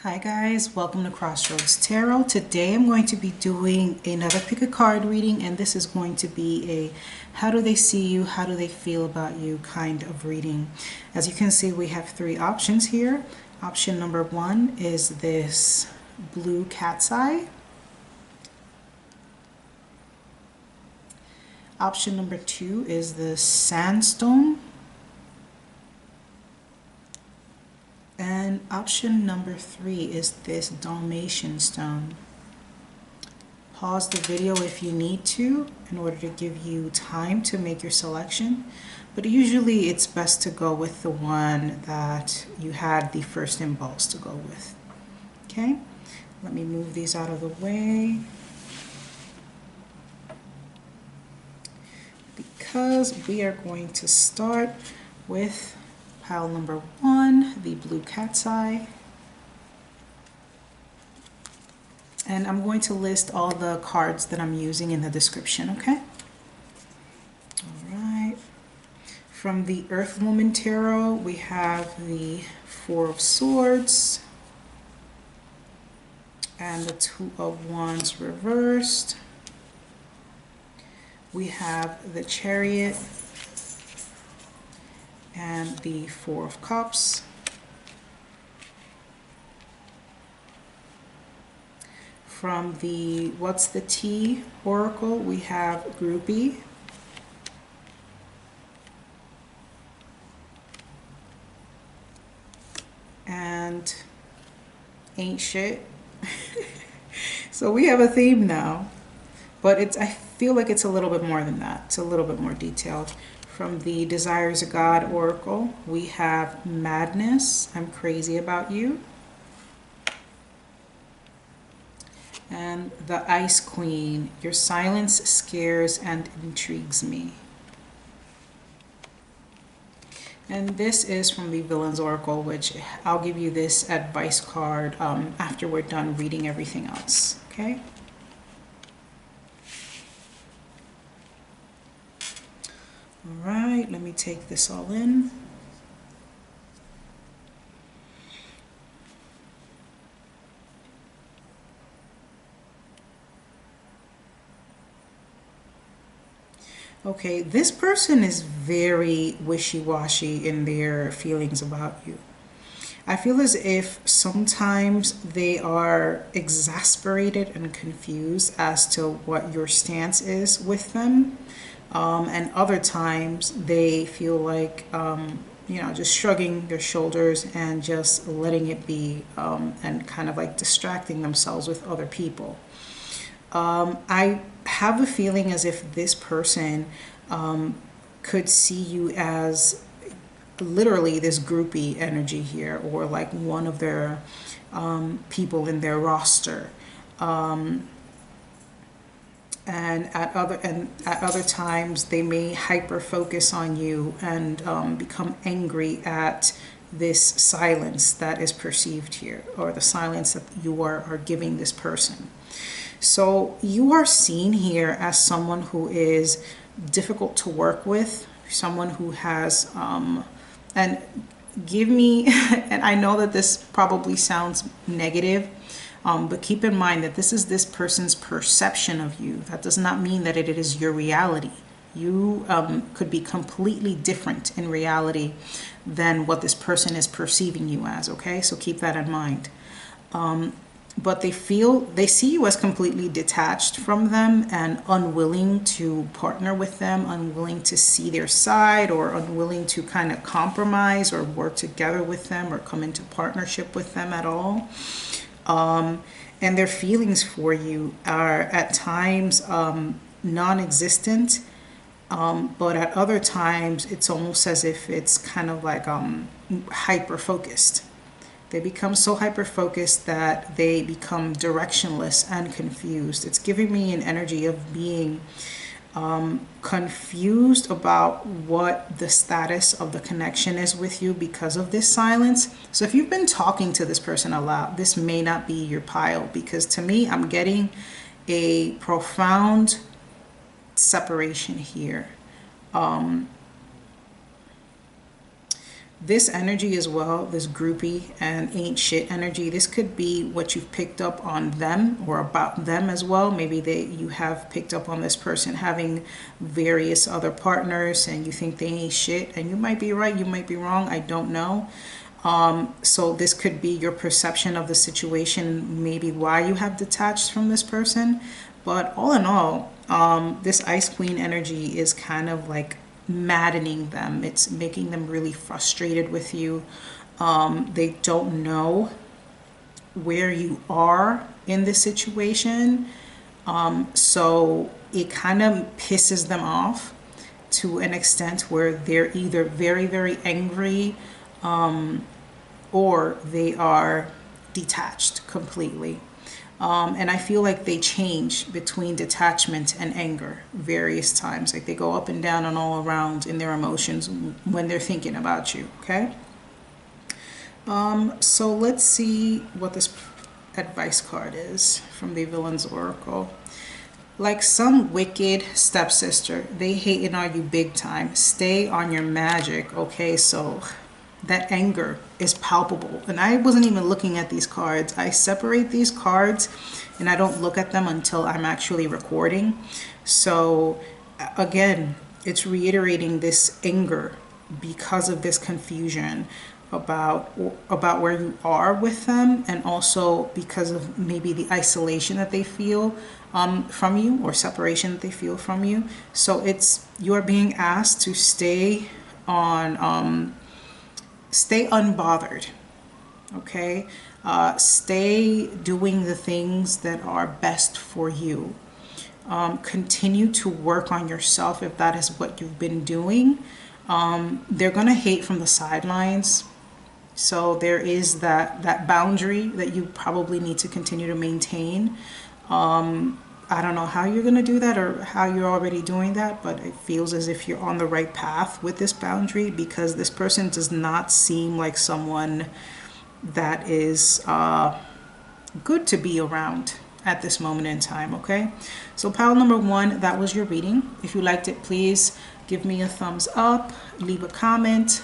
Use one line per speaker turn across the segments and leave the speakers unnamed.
Hi guys, welcome to Crossroads Tarot. Today I'm going to be doing another pick a card reading, and this is going to be a how do they see you, how do they feel about you kind of reading. As you can see, we have three options here. Option number one is this blue cat's eye. Option number two is the sandstone. And option number three is this Dalmatian stone. Pause the video if you need to in order to give you time to make your selection, but usually it's best to go with the one that you had the first impulse to go with. Okay, let me move these out of the way because we are going to start with pile number one, the blue cat's eye. And I'm going to list all the cards that I'm using in the description, okay? All right. From the Earth Woman Tarot, we have the Four of Swords and the Two of Wands reversed. We have the Chariot and the Four of Cups. From the What's the Tea Oracle, we have Groupie. And Ain't Shit. So we have a theme now, but I feel like it's a little bit more than that. It's a little bit more detailed. From the Desires of God Oracle, we have Madness, I'm Crazy About You. And the Ice Queen, Your Silence Scares and Intrigues Me. And this is from the Villains Oracle, which I'll give you this advice card after we're done reading everything else, okay? All right, let me take this all in. Okay, this person is very wishy-washy in their feelings about you. I feel as if sometimes they are exasperated and confused as to what your stance is with them. And other times they feel like, you know, just shrugging their shoulders and just letting it be and kind of like distracting themselves with other people. I have a feeling as if this person could see you as literally this groupie energy here, or like one of their people in their roster. And at other times they may hyper focus on you and become angry at this silence that is perceived here, or the silence that you are giving this person. So you are seen here as someone who is difficult to work with, someone who has and give me and I know that this probably sounds negative, but keep in mind that this is this person's perception of you. That does not mean that it is your reality. You could be completely different in reality than what this person is perceiving you as, okay? So keep that in mind. But they see you as completely detached from them and unwilling to partner with them, unwilling to see their side, or unwilling to kind of compromise or work together with them or come into partnership with them at all. And their feelings for you are at times non-existent, but at other times it's almost as if it's kind of like hyper-focused. They become so hyper-focused that they become directionless and confused. It's giving me an energy of being confused about what the status of the connection is with you because of this silence. So if you've been talking to this person a lot, this may not be your pile, because to me, I'm getting a profound separation here. This energy as well, this groupie and ain't shit energy, this could be what you've picked up on them or about them as well. Maybe you have picked up on this person having various other partners and you think they ain't shit, and you might be right, you might be wrong, I don't know. So this could be your perception of the situation, maybe why you have detached from this person. But all in all, this Ice Queen energy is kind of like maddening them. It's making them really frustrated with you. They don't know where you are in this situation. So it kind of pisses them off to an extent where they're either very, very angry, or they are detached completely. And I feel like they change between detachment and anger various times. Like they go up and down and all around in their emotions when they're thinking about you, okay? So let's see what this advice card is from the Villain's Oracle. Like some wicked stepsister, they hating on you big time. Stay on your magic, okay? So that anger is palpable. And I wasn't even looking at these cards. I separate these cards and I don't look at them until I'm actually recording. So again, it's reiterating this anger because of this confusion about where you are with them, and also because of maybe the isolation that they feel from you, or separation that they feel from you. So you're being asked to stay unbothered, okay? Stay doing the things that are best for you. Continue to work on yourself if that is what you've been doing. They're gonna hate from the sidelines. So there is that boundary that you probably need to continue to maintain. I don't know how you're going to do that or how you're already doing that, but it feels as if you're on the right path with this boundary, because this person does not seem like someone that is good to be around at this moment in time, okay? So pile number 1, that was your reading. If you liked it, please give me a thumbs up, leave a comment,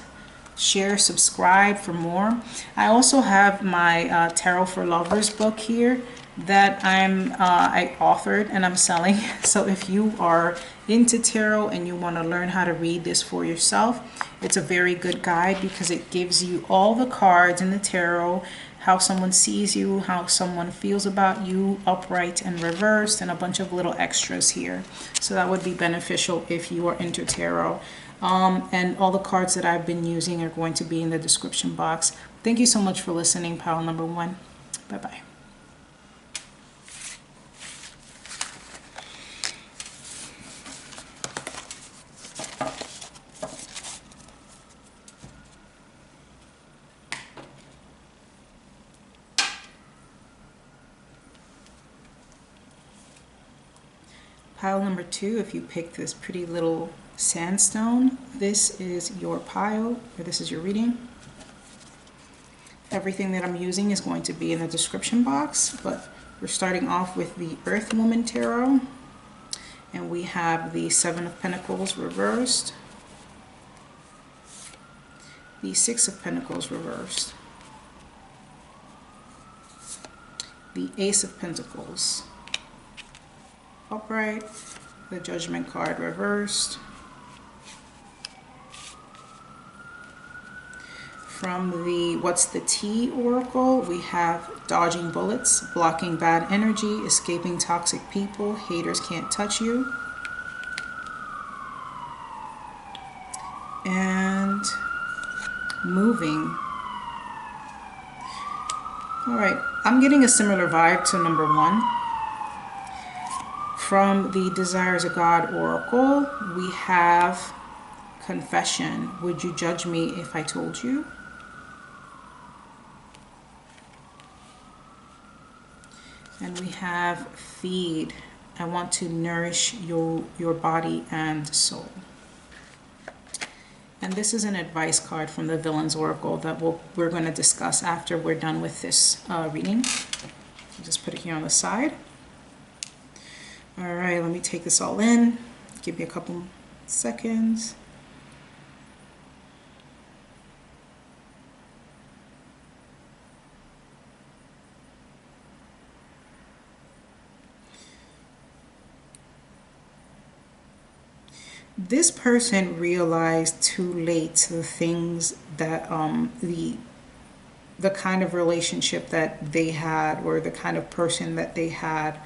share, subscribe for more. I also have my Tarot for Lovers book here that I authored and I'm selling. So if you are into tarot and you want to learn how to read this for yourself, it's a very good guide because it gives you all the cards in the tarot, how someone sees you, how someone feels about you, upright and reversed, and a bunch of little extras here. So that would be beneficial if you are into tarot. And all the cards that I've been using are going to be in the description box. Thank you so much for listening, pile number 1. Bye-bye. Pile number 2, if you pick this pretty little sandstone, this is your pile, or this is your reading. Everything that I'm using is going to be in the description box, but we're starting off with the Earth Woman Tarot, and we have the 7 of Pentacles reversed, the 6 of Pentacles reversed, the Ace of Pentacles upright, the Judgment card reversed. From the What's the Tea Oracle, we have dodging bullets, blocking bad energy, escaping toxic people, haters can't touch you. And moving. All right, I'm getting a similar vibe to number 1. From the Desires of God Oracle, we have Confession. Would you judge me if I told you? And we have Feed. I want to nourish your body and soul. And this is an advice card from the Villain's Oracle that we're going to discuss after we're done with this reading. Just put it here on the side. All right, let me take this all in. Give me a couple seconds. This person realized too late the things that the kind of relationship that they had, or the kind of person that they had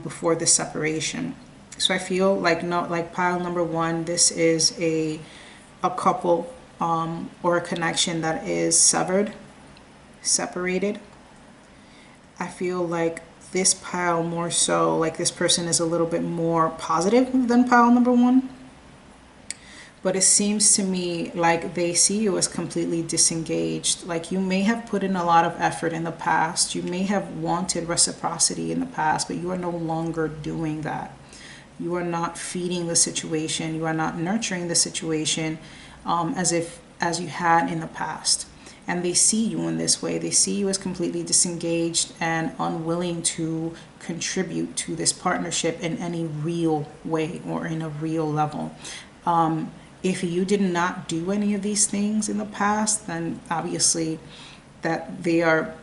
before the separation. So I feel like, not like pile number one, this is a couple or a connection that is separated. I feel like this pile more so, like this person is a little bit more positive than pile number one. But it seems to me like they see you as completely disengaged. Like you may have put in a lot of effort in the past. You may have wanted reciprocity in the past, but you are no longer doing that. You are not feeding the situation. You are not nurturing the situation as you had in the past. And they see you in this way. They see you as completely disengaged and unwilling to contribute to this partnership in any real way or in a real level. If you did not do any of these things in the past, then obviously that they are,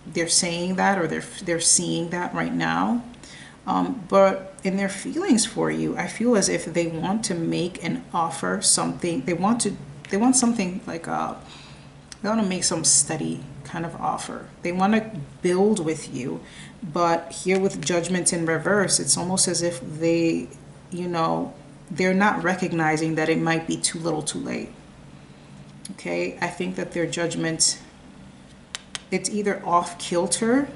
they're saying that, or they're seeing that right now. But in their feelings for you, I feel as if they want to make an offer, something they want something like they want to make some steady kind of offer. They want to build with you, but here with judgment in reverse, it's almost as if they, they're not recognizing that it might be too little too late. Okay, I think that their judgment, it's either off kilter,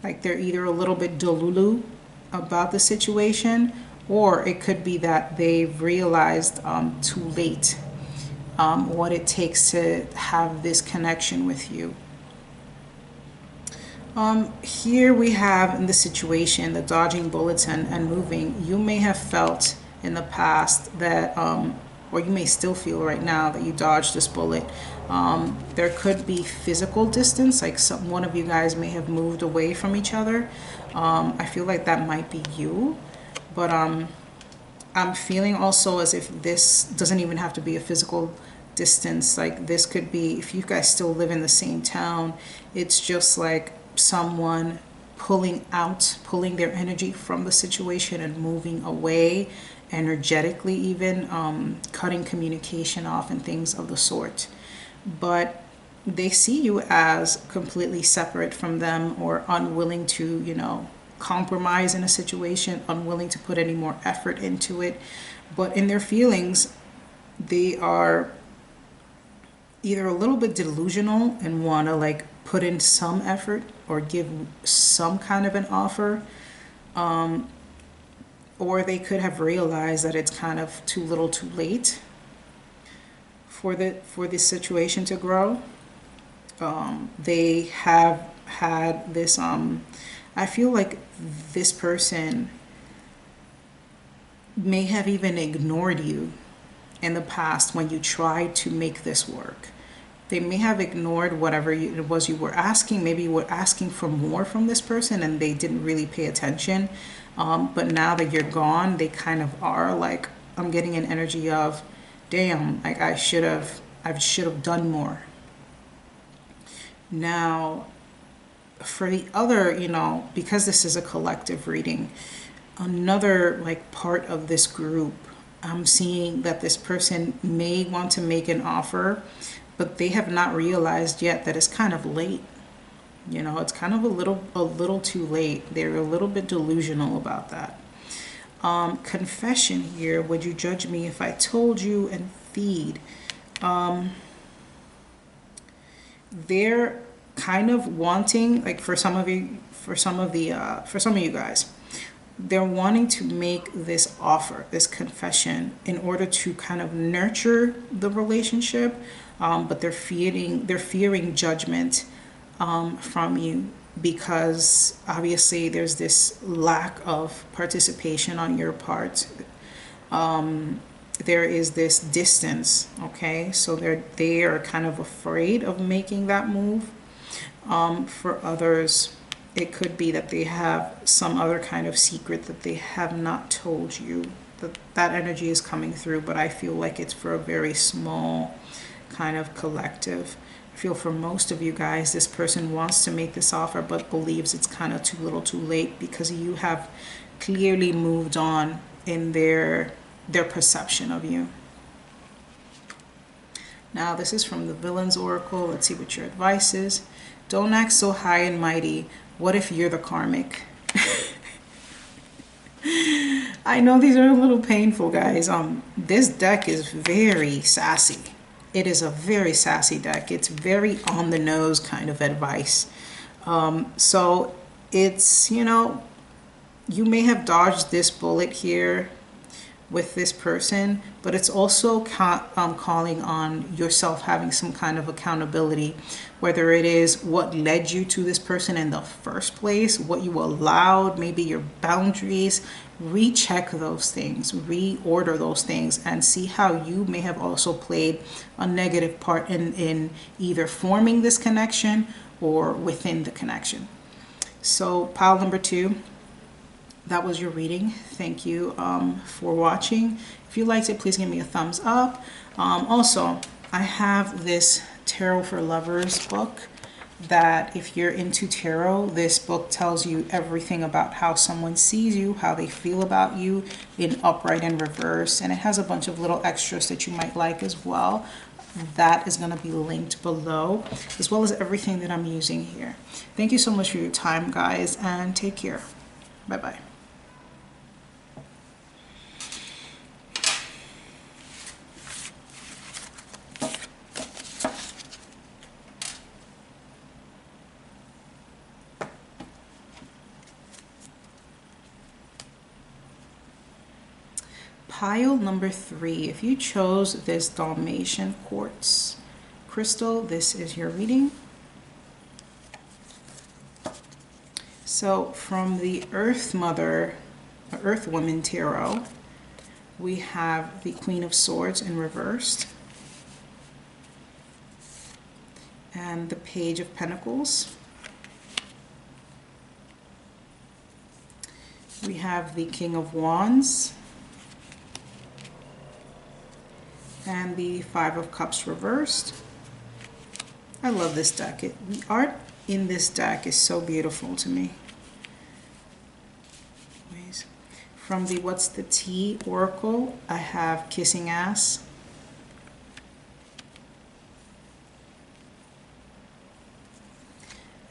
like they're either a little bit delulu about the situation, or it could be that they've realized too late what it takes to have this connection with you. Here we have in the situation, the dodging bullets and moving. You may have felt in the past that, or you may still feel right now that you dodged this bullet. There could be physical distance, like one of you guys may have moved away from each other. I feel like that might be you, but I'm feeling also as if this doesn't even have to be a physical distance. Like this could be, if you guys still live in the same town, it's just like someone pulling their energy from the situation and moving away energetically, even cutting communication off and things of the sort. But they see you as completely separate from them, or unwilling to, compromise in a situation, unwilling to put any more effort into it. But in their feelings, they are either a little bit delusional and want to like put in some effort or give some kind of an offer, or they could have realized that it's kind of too little too late for this situation to grow. They have had this I feel like this person may have even ignored you in the past when you tried to make this work. They may have ignored whatever it was you were asking. Maybe you were asking for more from this person and they didn't really pay attention. But now that you're gone, they kind of are like, I'm getting an energy of, damn, like I should have done more. Now, for the other, because this is a collective reading, another like part of this group, I'm seeing that this person may want to make an offer, but they have not realized yet that it's kind of late. It's kind of a little too late. They're a little bit delusional about that. Confession here. Would you judge me if I told you? And feed. They're kind of wanting, like for some of you guys, they're wanting to make this offer, this confession, in order to kind of nurture the relationship, but they're fearing judgment from you, because obviously there's this lack of participation on your part. There is this distance, okay? So they are kind of afraid of making that move. For others, it could be that they have some other kind of secret that they have not told you. That energy is coming through, but I feel like it's for a very small kind of collective. I feel for most of you guys, this person wants to make this offer but believes it's kind of too little too late, because you have clearly moved on in their perception of you. Now this is from the Villain's Oracle. Let's see what your advice is. Don't act so high and mighty. What if you're the karmic? I know these are a little painful, guys. This deck is very sassy. It is a very sassy deck. It's very on the nose kind of advice. So it's, you know, you may have dodged this bullet here with this person, but it's also calling on yourself having some kind of accountability, whether it is what led you to this person in the first place, what you allowed, maybe your boundaries. Recheck those things, reorder those things, and see how you may have also played a negative part in either forming this connection or within the connection. So pile number 2, that was your reading. Thank you for watching. If you liked it, please give me a thumbs up. Also, I have this Tarot for Lovers book that if you're into tarot, this book tells you everything about how someone sees you, how they feel about you in upright and reverse, and it has a bunch of little extras that you might like as well. That is going to be linked below, as well as everything that I'm using here. Thank you so much for your time, guys, and take care. Bye-bye. Pile number 3, if you chose this Dalmatian quartz crystal, this is your reading. So from the Earth Mother, Earth Woman Tarot, we have the Queen of Swords in reversed and the Page of Pentacles. We have the King of Wands and the Five of Cups reversed. I love this deck. The art in this deck is so beautiful to me. Anyways, from the What's the Tea Oracle, I have Kissing Ass,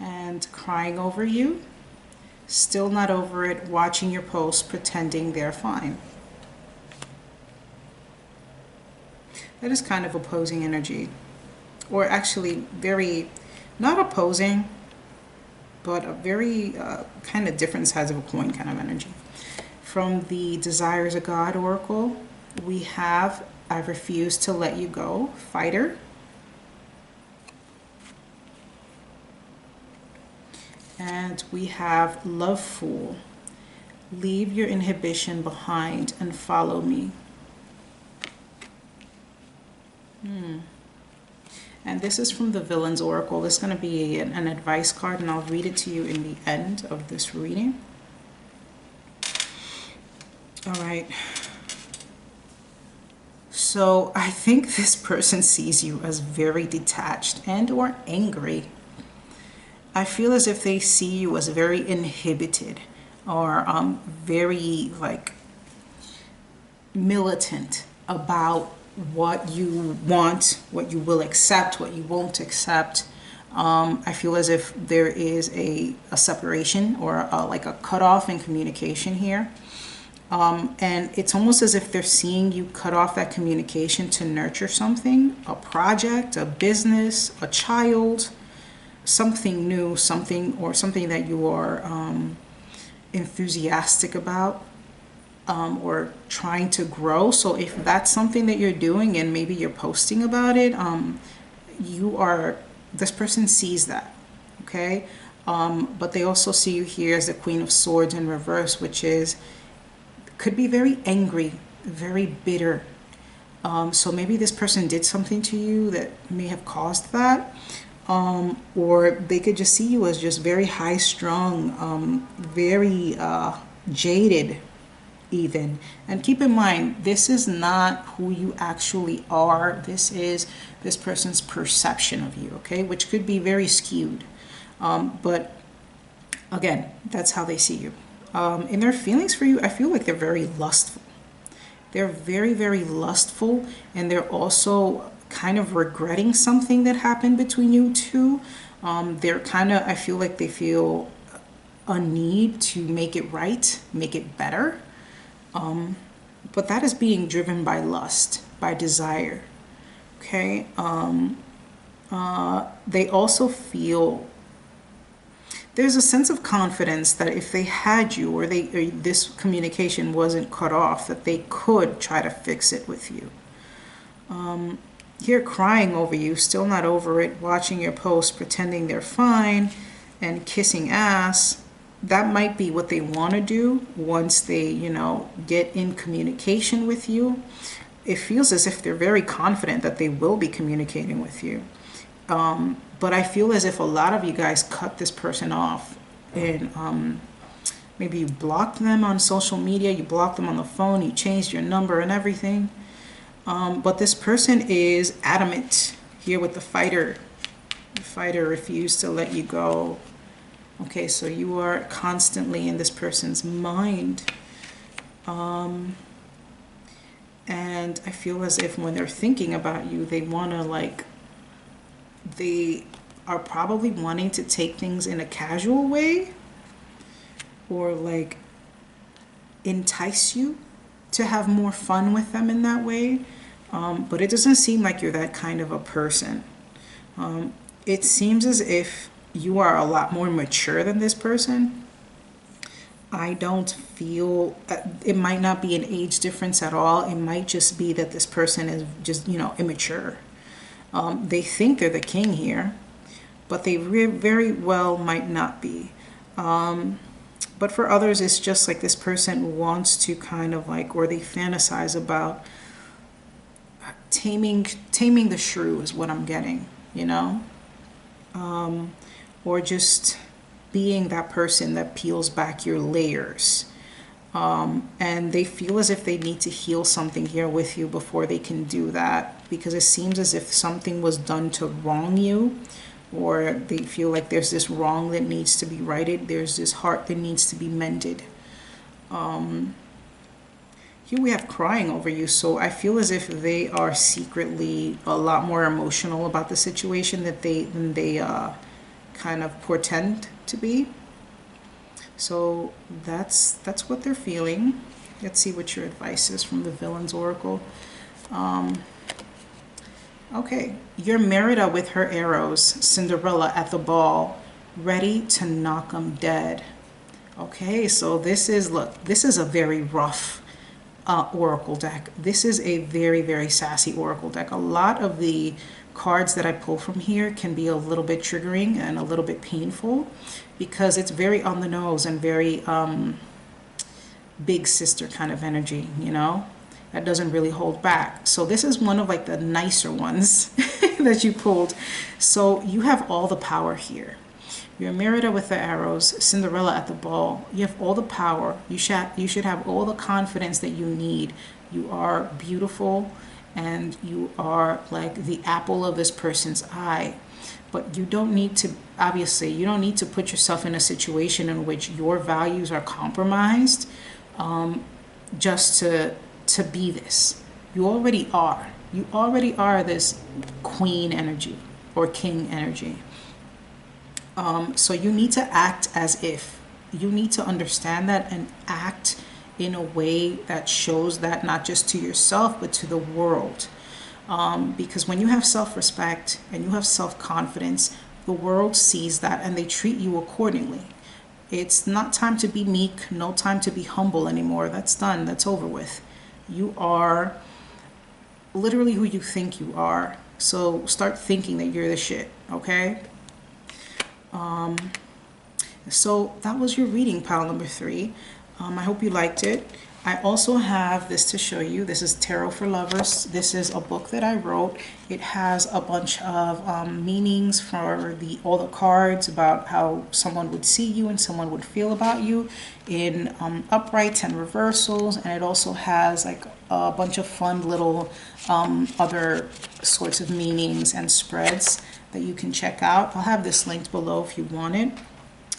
and Crying Over You, Still Not Over It, Watching Your Posts, Pretending They're Fine. That is kind of opposing energy, or actually very, not opposing, but a very kind of different sides of a coin kind of energy. From the Desires of God Oracle, we have I Refuse to Let You Go, Fighter. And we have Love Fool, Leave Your Inhibition Behind and Follow Me. And this is from the Villain's Oracle. This is going to be an advice card, and I'll read it to you in the end of this reading. All right. So I think this person sees you as very detached and or angry. I feel as if they see you as very inhibited or very like militant about what you want, what you will accept, what you won't accept. I feel as if there is a separation or like a cutoff in communication here. And it's almost as if they're seeing you cut off that communication to nurture something, a project, a business, a child, something new, something that you are enthusiastic about. Or trying to grow. So if that's something that you're doing and maybe you're posting about it, this person sees that, okay? But they also see you here as the Queen of Swords in reverse, which could be very angry, very bitter. So maybe this person did something to you that may have caused that. Or they could just see you as just very high-strung, very jaded, even. And keep in mind, this is not who you actually are. This is this person's perception of you, okay, which could be very skewed. But again, that's how they see you. In their feelings for you, I feel like they're very lustful. They're very, very lustful, and they're also kind of regretting something that happened between you two. They're kind of, I feel like they feel a need to make it right, make it better. But that is being driven by lust, by desire. Okay. They also feel there's a sense of confidence that if they had you, or this communication wasn't cut off, that they could try to fix it with you. Here crying over you, still not over it, watching your posts, pretending they're fine, and kissing ass. That might be what they want to do once they, get in communication with you. It feels as if they're very confident that they will be communicating with you. But I feel as if a lot of you guys cut this person off, and maybe you blocked them on social media, you blocked them on the phone, you changed your number and everything. But this person is adamant here with the fighter. The fighter refused to let you go. Okay, so you are constantly in this person's mind. And I feel as if when they're thinking about you, they want to they are probably wanting to take things in a casual way, or entice you to have more fun with them in that way. But it doesn't seem like you're that kind of a person. It seems as if you are a lot more mature than this person. I don't feel, it might not be an age difference at all. It might just be that this person is just, immature. They think they're the king here, but they very well might not be. But for others, it's just like this person wants to kind of or they fantasize about taming the shrew is what I'm getting, or just being that person that peels back your layers. And they feel as if they need to heal something here with you before they can do that, because it seems as if something was done to wrong you, or they feel like there's this wrong that needs to be righted. There's this heart that needs to be mended. Here we have crying over you, so I feel as if they are secretly a lot more emotional about the situation than they kind of portend to be. So that's what they're feeling. Let's see what your advice is from the Villain's Oracle. Okay, you're Merida with her arrows, Cinderella at the ball, ready to knock 'em dead. Okay, so this is a very rough oracle deck. This is a very, very sassy oracle deck. A lot of the cards that I pull from here can be a little bit triggering and a little bit painful, because it's very on the nose and very big sister kind of energy, that doesn't really hold back. So this is one of the nicer ones that you pulled. So you have all the power here. You're Merida with the arrows, Cinderella at the ball. You have all the power. You should have all the confidence that you need. You are beautiful, and you are the apple of this person's eye. But you don't need to, obviously, you don't need to put yourself in a situation in which your values are compromised just to be this. You already are. You already are this queen energy or king energy. So you need to act as if. You need to understand that and act in a way that shows that not just to yourself, but to the world. Because when you have self-respect and you have self-confidence, the world sees that and they treat you accordingly. It's not time to be meek, no time to be humble anymore. That's done, that's over with. You are literally who you think you are. So start thinking that you're the shit, okay? So that was your reading, pile number 3. I hope you liked it. I also have this to show you. This is Tarot for Lovers. This is a book that I wrote. It has a bunch of meanings for all the cards about how someone would see you and someone would feel about you in uprights and reversals. And it also has a bunch of fun little other sorts of meanings and spreads that you can check out. I'll have this linked below if you want it.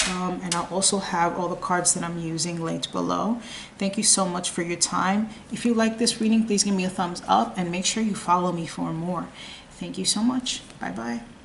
and I'll also have all the cards that I'm using linked below. Thank you so much for your time. If you like this reading, please give me a thumbs up and make sure you follow me for more. Thank you so much. Bye bye.